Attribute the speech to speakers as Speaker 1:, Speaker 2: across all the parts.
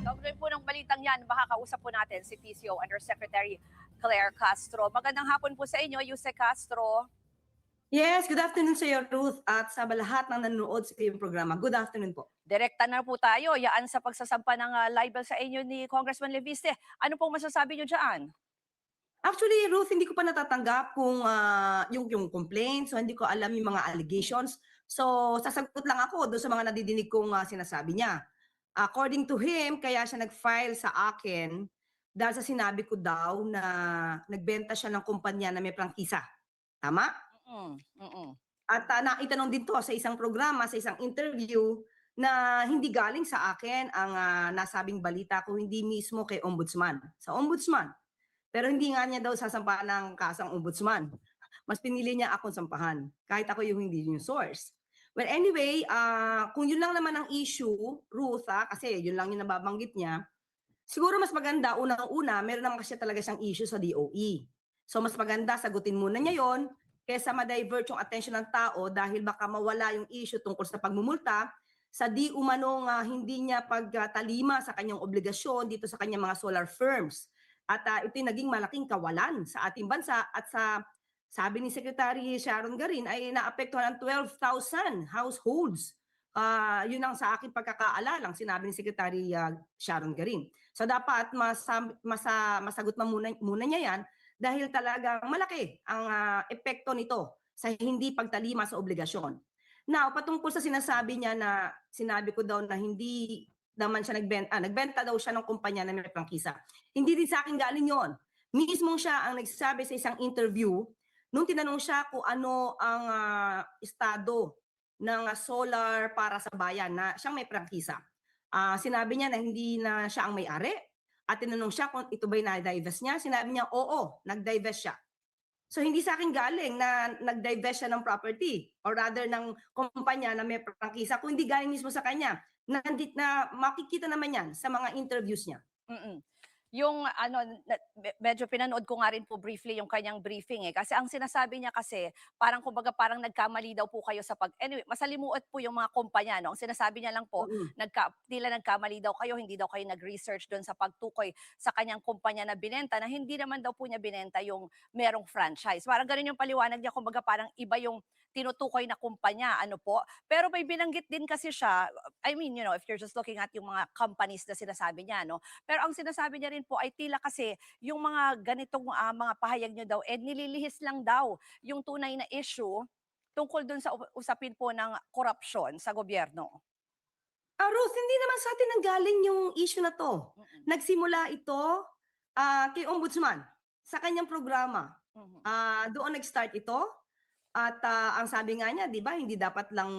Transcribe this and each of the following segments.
Speaker 1: Kaugnay po ng balitang yan, makakausap po natin si PCO Undersecretary Claire Castro. Magandang hapon po sa inyo, Yuse Castro.
Speaker 2: Yes, good afternoon sa iyo, Ruth, at sa lahat ng nanonood sa iyong programa. Good afternoon po.
Speaker 1: Direkta na po tayo, yaan sa pagsasampa ng libel sa inyo ni Congressman Leviste. Ano pong masasabi nyo dyan?
Speaker 2: Actually, Ruth, hindi ko pa natatanggap kung yung complaint, so hindi ko alam yung mga allegations. So, sasagot lang ako doon sa mga nadidinig kong sinasabi niya. According to him, kaya siya nag-file sa akin dahil sa sinabi ko daw na nagbenta siya ng kumpanya na may prangkisa. Tama?
Speaker 1: Mm, mm,
Speaker 2: At naitanong din 'to sa isang programa, sa isang interview na hindi galing sa akin ang nasabing balita kung hindi mismo kay ombudsman, sa ombudsman. Pero hindi nga niya daw sasampahan ng kaso ang ombudsman. Mas pinili niya akong sampahan, kahit ako yung hindi yung source. Well, anyway, kung yun lang naman ang issue, Ruth, kasi yun lang yung nababanggit niya, siguro mas maganda, unang-una, meron naman kasi talaga siyang issue sa DOE. So mas maganda, sagutin muna niya yon kesa ma-divert yung attention ng tao dahil baka mawala yung issue tungkol sa pagmumulta sa di umanong hindi niya pagtalima sa kanyang obligasyon dito sa kanyang mga solar firms. At ito'y naging malaking kawalan sa ating bansa at sa sabi ni Secretary Sharon Garin ay naapektuhan ng 12,000 households. Yun ang sa akin pagkakaalalang sinabi ni Secretary Sharon Garin. So dapat masagot muna niya yan dahil talagang malaki ang epekto nito sa hindi pagtalima sa obligasyon. Now, patungkol sa sinasabi niya na sinabi ko daw na hindi naman siya nagbenta daw siya ng kumpanya na may prangkisa. Hindi din sa akin galing yon. Mismo siya ang nagsasabi sa isang interview nung tinanong siya kung ano ang estado ng solar para sa bayan na siyang may prangkisa. Sinabi niya na hindi na siya ang may-ari at tinanong siya kung ito ba'y na-divest niya. Sinabi niya, oo, nag-divest siya. So hindi sa akin galing na nag-divest siya ng property or rather ng kumpanya na may prangkisa, kung hindi galing mismo sa kanya. Na makikita naman yan sa mga interviews niya.
Speaker 1: mm. Yung ano, medyo pinanood ko nga rin po briefly yung kanyang briefing eh. Kasi ang sinasabi niya kasi, parang kumbaga parang nagkamali daw po kayo sa anyway, masalimuot po yung mga kumpanya, no? Ang sinasabi niya lang po,
Speaker 2: Mm.
Speaker 1: tila nagkamali daw kayo, hindi daw kayo nag-research doon sa pagtukoy sa kanyang kumpanya na binenta, na hindi naman daw po niya binenta yung merong franchise. Parang ganun yung paliwanag niya, kumbaga parang iba yung tinutukoy na kumpanya, ano po. Pero may binanggit din kasi siya, I mean, you know, if you're just looking at yung mga companies na sinasabi niya, no? Pero ang sinasabi niya rin po ay tila kasi yung mga ganitong mga pahayag niyo daw, nililihis lang daw yung tunay na issue tungkol dun sa usapin po ng korupsyon sa gobyerno.
Speaker 2: Ruth, hindi naman sa atin nanggaling yung issue na 'to.
Speaker 1: Mm,
Speaker 2: Nagsimula ito, kay ombudsman sa kanyang programa.
Speaker 1: mhm,
Speaker 2: Doon nag-start ito at ang sabi nga niya, 'di ba, hindi dapat lang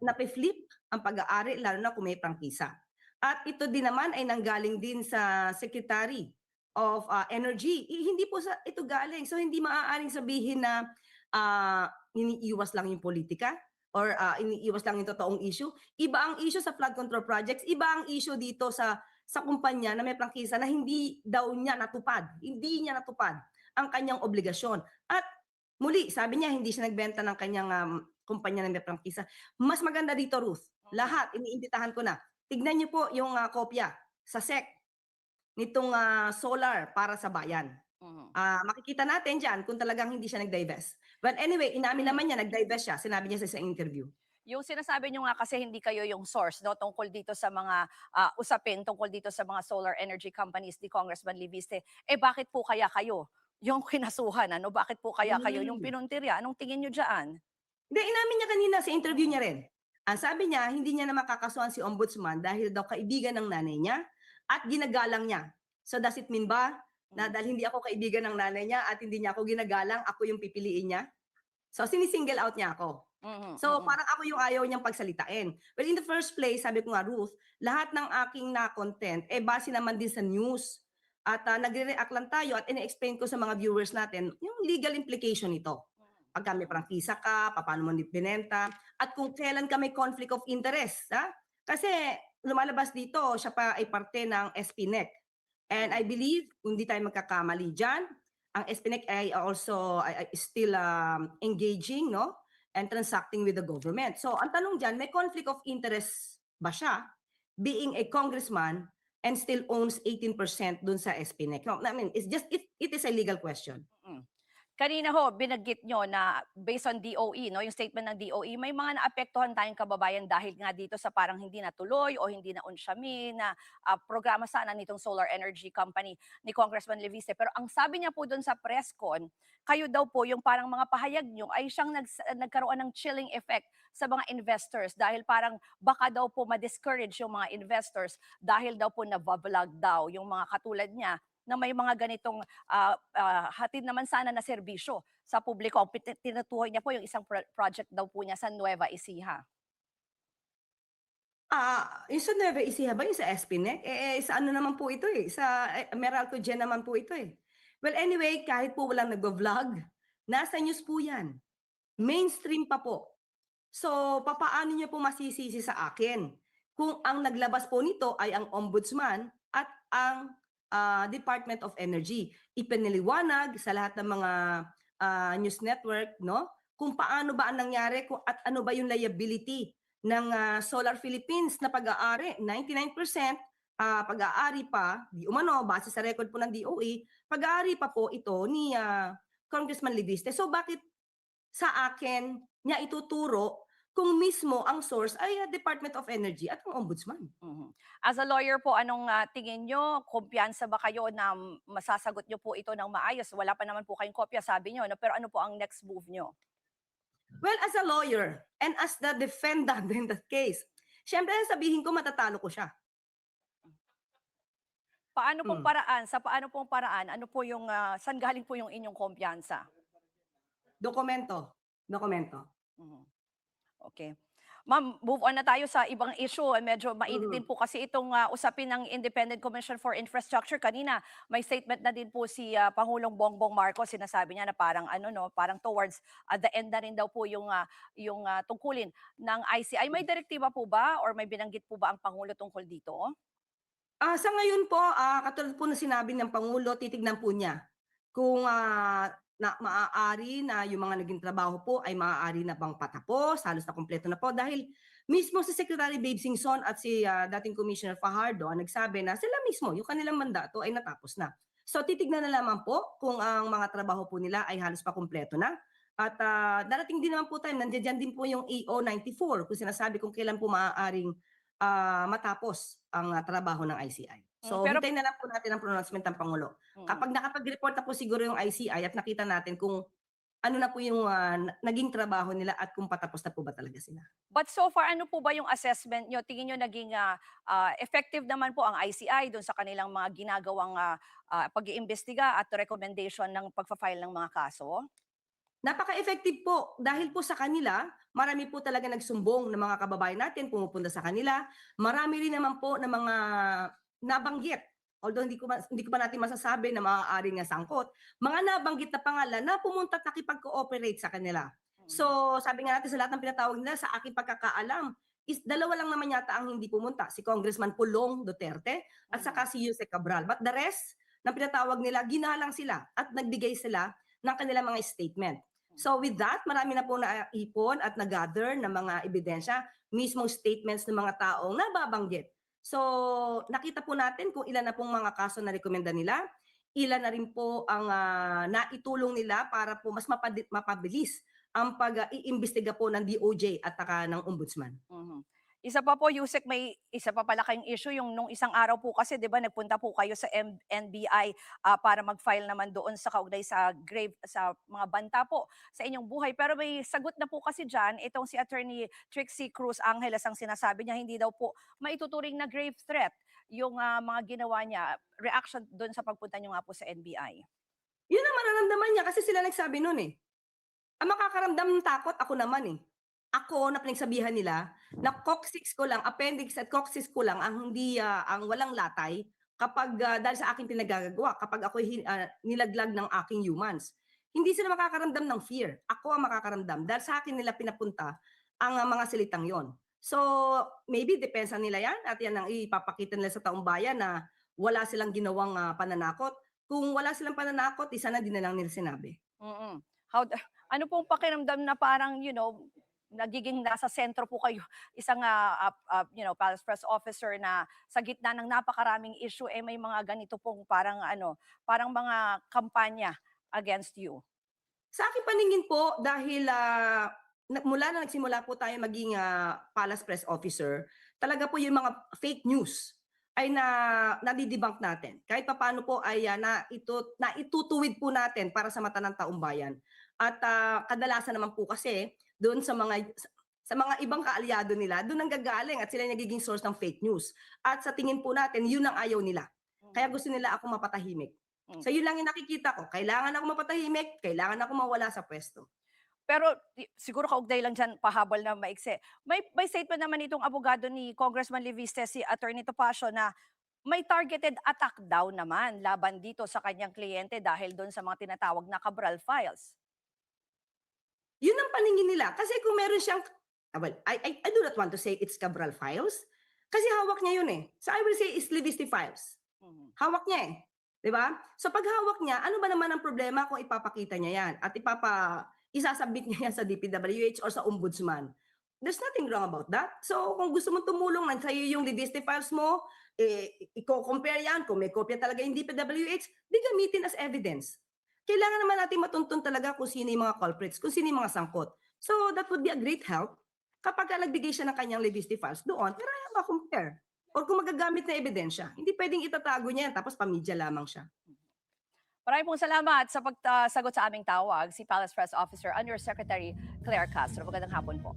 Speaker 2: nape-flip ang pag-aari lalo na kung may prangkisa. At ito din naman ay nanggaling din sa Secretary of Energy. Hindi po sa ito galing. So hindi maaaring sabihin na iniiwas lang yung politika or iniiwas lang yung totoong issue. Iba ang issue sa flood control projects, iba ang issue dito sa kumpanya na may prangkisa na hindi daw niya natupad. Hindi niya natupad ang kanyang obligasyon. At muli, sabi niya hindi siya nagbenta ng kanyang kumpanya na may prangkisa. Mas maganda dito, Ruth.
Speaker 1: mhm,
Speaker 2: Lahat iniimbitahan ko na. Tignan niyo po yung kopya sa SEC nitong solar para sa bayan.
Speaker 1: mhm.
Speaker 2: Makikita natin diyan kung talagang hindi siya nag-divest. But anyway, inamin
Speaker 1: Mm.
Speaker 2: naman niya nag-divest siya, sinabi niya sa isang interview.
Speaker 1: Yung sinasabi niyo nga kasi hindi kayo yung source, no, tungkol dito sa mga usapin tungkol dito sa mga solar energy companies ni Congressman Libiste. Eh bakit po kaya kayo yung kinasuhan, ano? Bakit po kaya kayo yung
Speaker 2: Hmm.
Speaker 1: pinuntirya? Anong tingin niyo diyan?
Speaker 2: Hindi, inamin niya kanina sa interview
Speaker 1: Mm,
Speaker 2: niya rin. Sabi niya hindi niya na makakasuhan si ombudsman dahil daw kaibigan ng nanay niya at ginagalang niya. So does it mean ba na
Speaker 1: mm,
Speaker 2: dahil hindi ako kaibigan ng nanay niya at hindi niya ako ginagalang, ako yung pipiliin niya? So sini-single out niya ako.
Speaker 1: mhm,
Speaker 2: So
Speaker 1: mm.
Speaker 2: parang ako yung ayaw niyang pagsalitain. Well, in the first place, sabi ko nga, Ruth, lahat ng aking na-content, base naman din sa news. At nagre-react lang tayo at ini-explain ko sa mga viewers natin yung legal implication nito. Pagka may prangkisa ka, paano mo binenta, at kung kailan ka may conflict of interest. Kasi lumalabas dito, siya pa ay parte ng SPNEC. And I
Speaker 1: Mm.
Speaker 2: believe, kung di tayo magkakamali dyan, ang SPNEC ay also ay still engaging, no? And transacting with the government. So, ang tanong dyan, may conflict of interest ba siya being a congressman and still owns 18% dun sa SPNEC? No, I mean, it is a legal question.
Speaker 1: Mm. Kanina ho, binanggit nyo na based on DOE, no, yung statement ng DOE, may mga naapektuhan tayong kababayan dahil nga dito sa parang hindi natuloy o hindi na unsyami na programa sana nitong solar energy company ni Congressman Leviste. Pero ang sabi niya po doon sa press con, kayo daw po yung parang mga pahayag nyo ay siyang nagkaroon ng chilling effect sa mga investors dahil parang baka daw po ma-discourage yung mga investors dahil daw po na-vlog daw yung mga katulad niya na may mga ganitong hatid naman sana na serbisyo sa publiko. Ang tinutukoy niya po yung isang project daw po niya sa Nueva Ecija.
Speaker 2: Yung sa Nueva Ecija ba, yung sa SPNEC? Sa ano naman po ito sa Meralco Gen naman po ito Well, anyway, kahit po walang nagvo-vlog, nasa news po yan. Mainstream pa po. So, papaano niyo po masisisi sa akin kung ang naglabas po nito ay ang Ombudsman at ang Department of Energy? Ipinaliwanag sa lahat ng mga news network, no? Kung paano ba ang nangyari at ano ba yung liability ng Solar Philippines na pag-aari. 99% pag-aari pa, di umano, base sa record po ng DOE, pag-aari pa po ito ni Congressman Leviste. So bakit sa akin niya ituturo kung mismo ang source ay Department of Energy at ang Ombudsman?
Speaker 1: Mhm. As a lawyer po, anong tingin nyo? Kumpiyansa ba kayo na masasagot nyo po ito ng maayos? Wala pa naman po kayong kopya, sabi nyo. No? Pero ano po ang next move nyo?
Speaker 2: Well, as a lawyer and as the defendant in that case, syempre sabihin ko matatalo ko siya.
Speaker 1: Paano pong
Speaker 2: Hmm.
Speaker 1: paraan? Sa paano pong paraan? Ano po yung, saan galing po yung inyong kumpiyansa?
Speaker 2: Dokumento. Dokumento.
Speaker 1: Mhm. Okay. Ma'am, move on na tayo sa ibang issue. Medyo mainit din
Speaker 2: Mhm.
Speaker 1: po kasi itong usapin ng Independent Commission for Infrastructure. Kanina, may statement na din po si Pangulong Bongbong Marcos. Sinasabi niya na parang ano no, parang towards the end na rin daw po yung tungkulin ng ICI. May direktiba po ba or may binanggit po ba ang Pangulo tungkol dito?
Speaker 2: Sa ngayon po, katulad po ng sinabi ng Pangulo, titignan po niya kung na maaari na yung mga naging trabaho po ay maaari na bang patapos, halos na kumpleto na po. Dahil mismo si Secretary Babe Singson at si dating Commissioner Fajardo ang nagsabi na sila mismo, yung kanilang mandato ay natapos na. So titignan na lamang po kung ang mga trabaho po nila ay halos pa kumpleto na. At darating din naman po time, nandiyan din po yung AO 94 kung sinasabi kung kailan po maaaring matapos ang trabaho ng ICI. So
Speaker 1: Pero
Speaker 2: hintayin na lang po natin ang pronouncement ng Pangulo.
Speaker 1: mm,
Speaker 2: Kapag nakapag-report na po siguro yung ICI at nakita natin kung ano na po yung naging trabaho nila at kung patapos na po ba talaga sila.
Speaker 1: but so far, ano po ba yung assessment nyo? Tingin nyo naging effective naman po ang ICI doon sa kanilang mga ginagawang pag-iimbestiga at recommendation ng pagfa-file ng mga kaso?
Speaker 2: Napaka-effective po dahil po sa kanila, marami po talaga nagsumbong ng mga kababayan natin pumupunta sa kanila. Marami rin naman po na mga nabanggit. Although hindi ko pa natin masasabi na maaaring nga sangkot. Mga nabanggit na pangalan na pumunta at nakipag-cooperate sa kanila. So, sabi nga natin sa lahat ng pinatawag nila, sa aking pagkakaalam, is dalawa lang naman yata ang hindi pumunta. Si Congressman Pulong Duterte at saka si Yusek Cabral. But the rest ng pinatawag nila, ginalang sila at nagbigay sila ng kanilang mga statement. So with that, marami na po naipon at nag-gather ng mga ebidensya, mismong statements ng mga taong nababanggit. So nakita po natin kung ilan na pong mga kaso na rekomenda nila, ilan na rin po ang naitulong nila para po mas mapabilis ang pag-iimbestiga po ng DOJ at saka ng Ombudsman.
Speaker 1: Mhm. Isa pa po, Yusek, may isa pa pala kayong issue yung nung isang araw po kasi 'di ba nagpunta po kayo sa NBI para mag-file naman doon sa kaugnay sa grave sa mga banta po sa inyong buhay. Pero may sagot na po kasi diyan itong si Attorney Trixie Cruz Angeles ang sinasabi niya hindi daw po maituturing na grave threat yung mga ginawa niya, reaction doon sa pagpunta niyo nga po sa NBI.
Speaker 2: Yun ang mararamdaman niya kasi sila nagsabi nun Ang makakaramdam ng takot ako naman Ako na pinagsabihan nila na coccyx ko lang, appendix at coccyx ko lang ang hindi, ang walang latay kapag, dahil sa aking pinagagagawa kapag ako'y nilaglag ng aking humans. Hindi sila makakaramdam ng fear, ako ang makakaramdam dahil sa akin nila pinapunta ang, mga salitang yon. So, maybe depensa nila 'yan at 'yan ang ipapakita nila sa taong bayan na wala silang ginawang, pananakot. Kung wala silang pananakot, di sana 'di na lang nila sinabi.
Speaker 1: Mm. How ano pong pakiramdam na parang, nagiging nasa sentro po kayo, isang palace press officer na sa gitna ng napakaraming issue, may mga ganito pong parang parang mga kampanya against you?
Speaker 2: Sa aking paningin po dahil, mula na nagsimula po tayo maging, palace press officer, talaga po yung mga fake news ay nade-debunk natin. Kahit papaano po ay, naitutuwid po natin para sa mata ng taong bayan. At, kadalasan naman po kasi doon sa mga ibang kaalyado nila, doon nanggagaling at sila yung nagiging source ng fake news. At sa tingin po natin, yun ang ayaw nila. Kaya gusto nila akong mapatahimik.
Speaker 1: Mm.
Speaker 2: So yun lang yung nakikita ko, kailangan ako mapatahimik, kailangan ako mawala sa puwesto.
Speaker 1: Pero siguro kaugnay lang diyan, pahabol na maiksi. May statement naman itong abogado ni Congressman Levistes, si Attorney Topacio, na may targeted attack daw naman laban dito sa kanyang kliyente dahil do'n sa mga tinatawag na Cabral files.
Speaker 2: Yun ang paningin nila kasi kung meron siyang I do not want to say it's Cabral files, kasi hawak niya yun, eh. So I will say it's Levisti files.
Speaker 1: Mhm.
Speaker 2: Hawak niya, eh, 'di ba? So 'pag hawak niya, ano ba naman ang problema kung ipapakita niya 'yan at isasubmit niya 'yan sa DPWH or sa ombudsman. There's nothing wrong about that. So kung gusto mong tumulong, sa'yo yung Levisti files mo, iko-compare 'yan, kung may kopya talaga yung DPWH, di gamitin as evidence. Kailangan naman natin matuntun talaga kung sino yung mga culprits, kung sino yung mga sangkot. So that would be a great help kapagka nagbigay siya ng kanyang Levisti files doon, pero ayaw ma-compare. Or kung magagamit na ebidensya, hindi puwedeng itatago niya yan tapos pamilya lamang siya.
Speaker 1: Maraming pong salamat sa pagsagot sa aming tawag, si Palace Press Officer Undersecretary Claire Castro. Magandang hapon po.